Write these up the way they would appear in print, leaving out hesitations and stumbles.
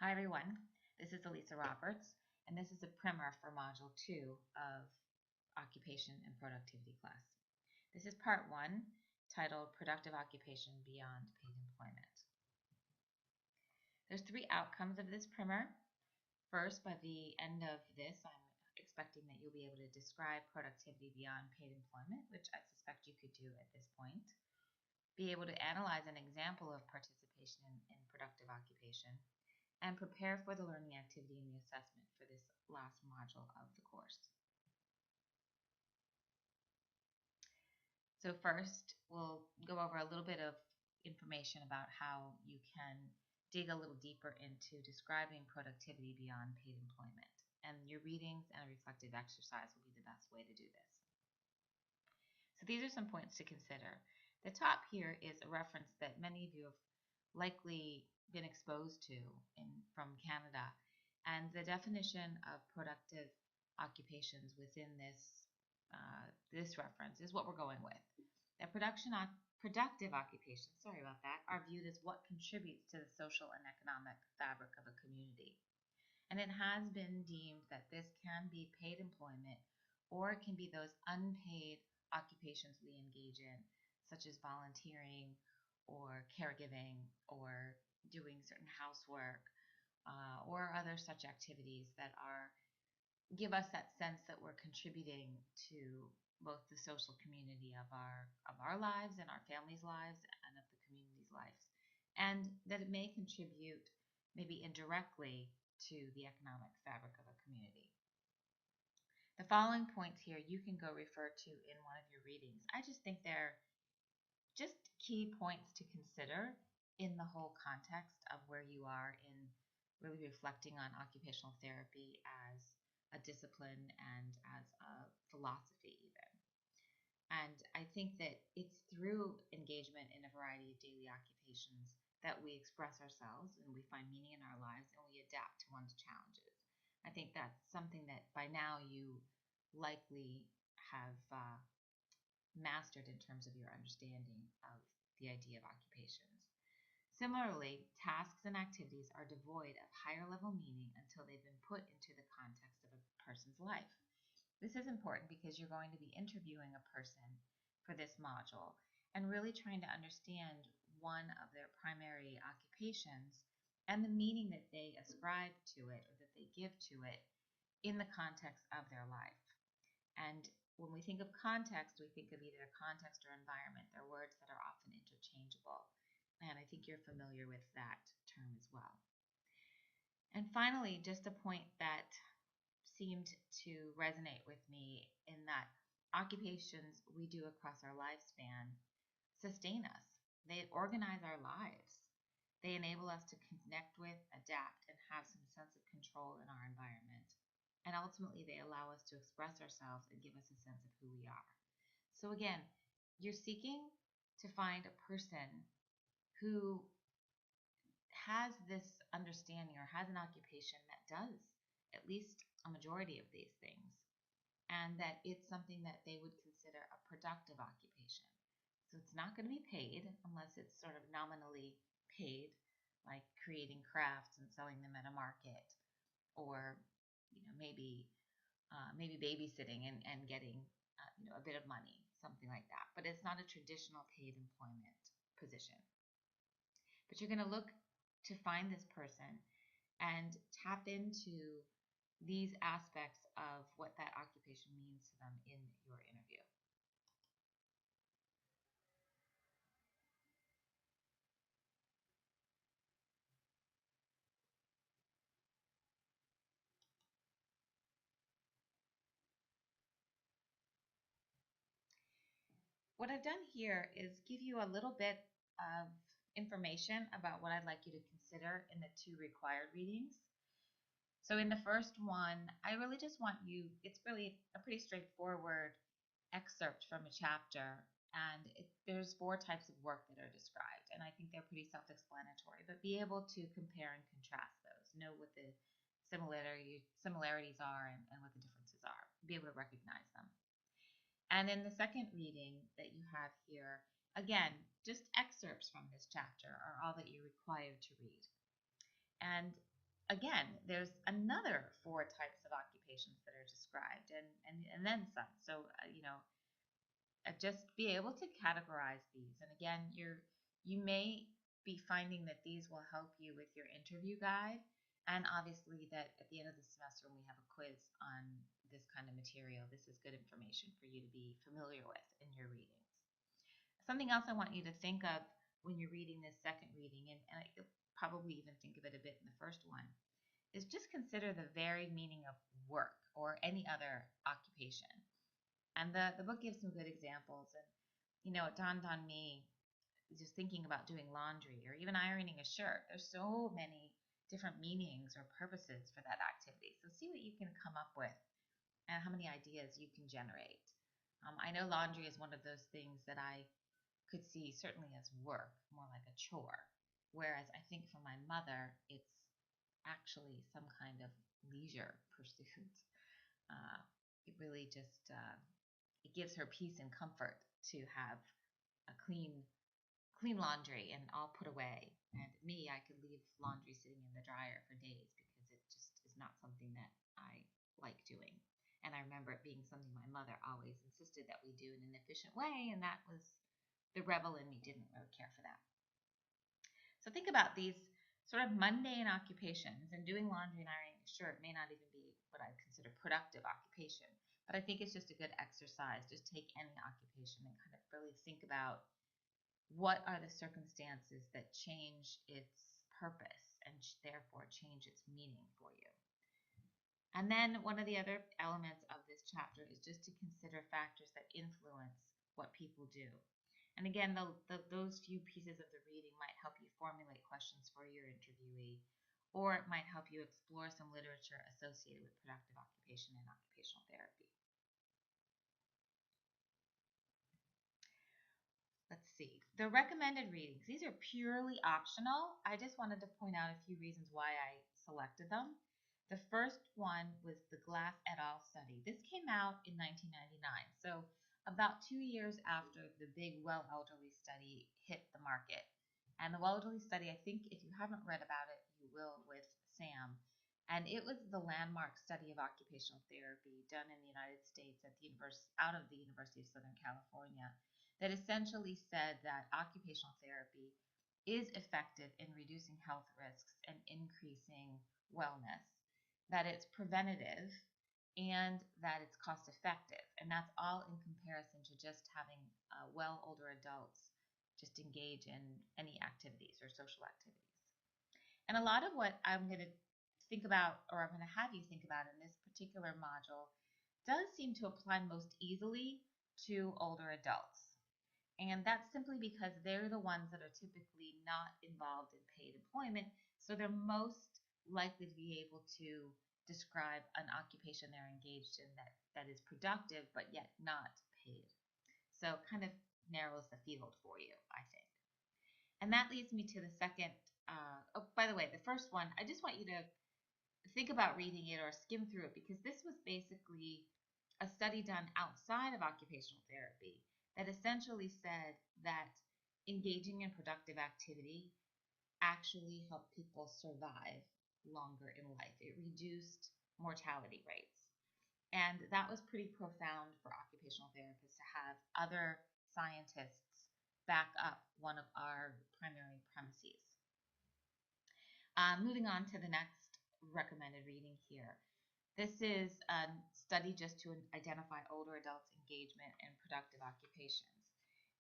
Hi everyone, this is Elysa Roberts, and this is a primer for Module 2 of Occupation and Productivity class. This is Part 1, titled Productive Occupation Beyond Paid Employment. There's 3 outcomes of this primer. First, by the end of this, I'm expecting that you'll be able to describe productivity beyond paid employment, which I suspect you could do at this point. Be able to analyze an example of participation in productive occupation, and prepare for the learning activity and the assessment for this last module of the course. So first, we'll go over a little bit of information about how you can dig a little deeper into describing productivity beyond paid employment. And your readings and a reflective exercise will be the best way to do this. So these are some points to consider. The top here is a reference that many of you have likely been exposed to from Canada, and the definition of productive occupations within this reference is what we're going with. That productive occupations, are viewed as what contributes to the social and economic fabric of a community. And it has been deemed that this can be paid employment, or it can be those unpaid occupations we engage in, such as volunteering or caregiving or doing certain housework or other such activities that give us that sense that we're contributing to both the social community of our lives and our families' lives and of the community's lives, and that it may contribute maybe indirectly to the economic fabric of a community. The following points here you can go refer to in one of your readings. I just think they're just key points to consider in the whole context of where you are in really reflecting on occupational therapy as a discipline and as a philosophy even. And I think that it's through engagement in a variety of daily occupations that we express ourselves and we find meaning in our lives and we adapt to one's challenges. I think that's something that by now you likely have mastered in terms of your understanding of the idea of occupations. Similarly, tasks and activities are devoid of higher level meaning until they've been put into the context of a person's life. This is important because you're going to be interviewing a person for this module and really trying to understand one of their primary occupations and the meaning that they ascribe to it or that they give to it in the context of their life. And when we think of context, we think of either context or environment. They're words that are often interchangeable. And I think you're familiar with that term as well. And finally, just a point that seemed to resonate with me in that occupations we do across our lifespan sustain us. They organize our lives. They enable us to connect with, adapt, and have some sense of control in our environment. And ultimately, they allow us to express ourselves and give us a sense of who we are. So again, you're seeking to find a person who has this understanding or has an occupation that does at least a majority of these things, and that it's something that they would consider a productive occupation. So it's not going to be paid unless it's sort of nominally paid, like creating crafts and selling them at a market, or maybe babysitting and getting a bit of money, something like that. But it's not a traditional paid employment position. But you're going to look to find this person and tap into these aspects of what that occupation means to them in your interview. What I've done here is give you a little bit of information about what I'd like you to consider in the 2 required readings. So in the first one, I really just want you, it's really a pretty straightforward excerpt from a chapter, and there's 4 types of work that are described, and I think they're pretty self-explanatory, but be able to compare and contrast those, know what the similarities are and what the differences are, be able to recognize them. And in the second reading that you have here, again, just excerpts from this chapter are all that you're required to read. And again, there's another 4 types of occupations that are described, and then some. So just be able to categorize these. And again, you may be finding that these will help you with your interview guide, and obviously that at the end of the semester when we have a quiz on this kind of material, this is good information for you to be familiar with in your readings. Something else I want you to think of when you're reading this second reading, and you'll probably even think of it a bit in the first one, is just consider the varied meaning of work or any other occupation. And the book gives some good examples. And, it dawned on me just thinking about doing laundry or even ironing a shirt. There's so many different meanings or purposes for that activity. So see what you can come up with and how many ideas you can generate. I know laundry is one of those things that I could see certainly as work, more like a chore. Whereas I think for my mother, it's actually some kind of leisure pursuit. It really just it gives her peace and comfort to have a clean laundry and all put away. And me, I could leave laundry sitting in the dryer for days because it just is not something that I like doing. And I remember it being something my mother always insisted that we do in an efficient way, and that was the rebel in me didn't really care for that. So think about these sort of mundane occupations, and doing laundry and ironing a shirt may not even be what I consider productive occupation, but I think it's just a good exercise. Just take any occupation and kind of really think about what are the circumstances that change its purpose and therefore change its meaning for you. And then one of the other elements of this chapter is just to consider factors that influence what people do. And again, those few pieces of the reading might help you formulate questions for your interviewee, or it might help you explore some literature associated with productive occupation and occupational therapy. Let's see. The recommended readings. These are purely optional. I just wanted to point out a few reasons why I selected them. The first one was the Glass et al. Study. This came out in 1999, so about 2 years after the big Well Elderly study hit the market. And the Well Elderly study, I think if you haven't read about it, you will with Sam. And it was the landmark study of occupational therapy done in the United States out of the University of Southern California that essentially said that occupational therapy is effective in reducing health risks and increasing wellness, that it's preventative, and that it's cost effective. And that's all in comparison to just having well older adults just engage in any activities or social activities. And a lot of what I'm going to think about, or I'm going to have you think about in this particular module, does seem to apply most easily to older adults. And that's simply because they're the ones that are typically not involved in paid employment, so they're most likely to be able to describe an occupation they're engaged in that is productive but yet not paid. So it kind of narrows the field for you, I think. And that leads me to the second. By the way, the first one, I just want you to think about reading it or skim through it, because this was basically a study done outside of occupational therapy that essentially said that engaging in productive activity actually helped people survive longer in life. It reduced mortality rates. And that was pretty profound for occupational therapists to have other scientists back up one of our primary premises. Moving on to the next recommended reading here. This is a study just to identify older adults' engagement in productive occupations.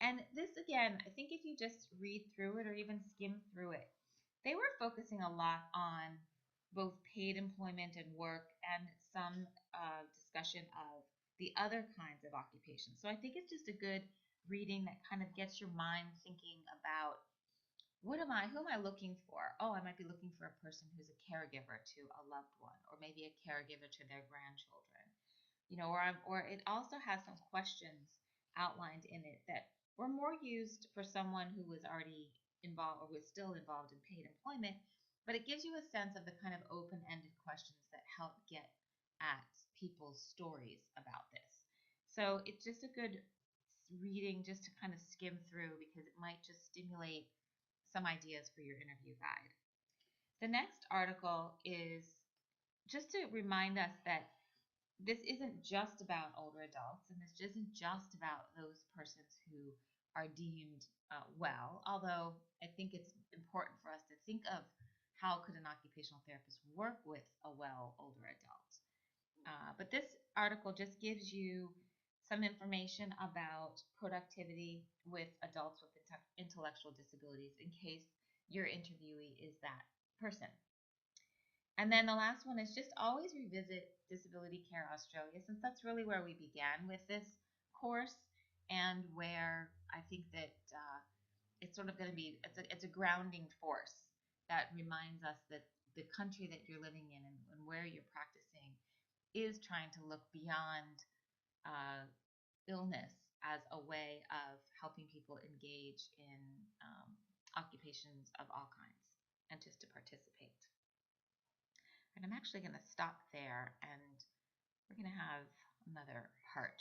And this, again, I think if you just read through it or even skim through it, they were focusing a lot on both paid employment and work and some discussion of the other kinds of occupations. So I think it's just a good reading that kind of gets your mind thinking about who am I looking for? Oh, I might be looking for a person who's a caregiver to a loved one, or maybe a caregiver to their grandchildren. Or it also has some questions outlined in it that were more used for someone who was already involved or who is still involved in paid employment, but it gives you a sense of the kind of open-ended questions that help get at people's stories about this. So it's just a good reading just to kind of skim through, because it might just stimulate some ideas for your interview guide. The next article is just to remind us that this isn't just about older adults, and this isn't just about those persons who are deemed well, although I think it's important for us to think of how could an occupational therapist work with a well older adult. But this article just gives you some information about productivity with adults with intellectual disabilities in case your interviewee is that person. And then the last one is just always revisit Disability Care Australia, since that's really where we began with this course, and where I think that it's sort of going to be it's a grounding force that reminds us that the country that you're living in and where you're practicing is trying to look beyond illness as a way of helping people engage in occupations of all kinds and just to participate. And I'm actually going to stop there, and we're going to have another part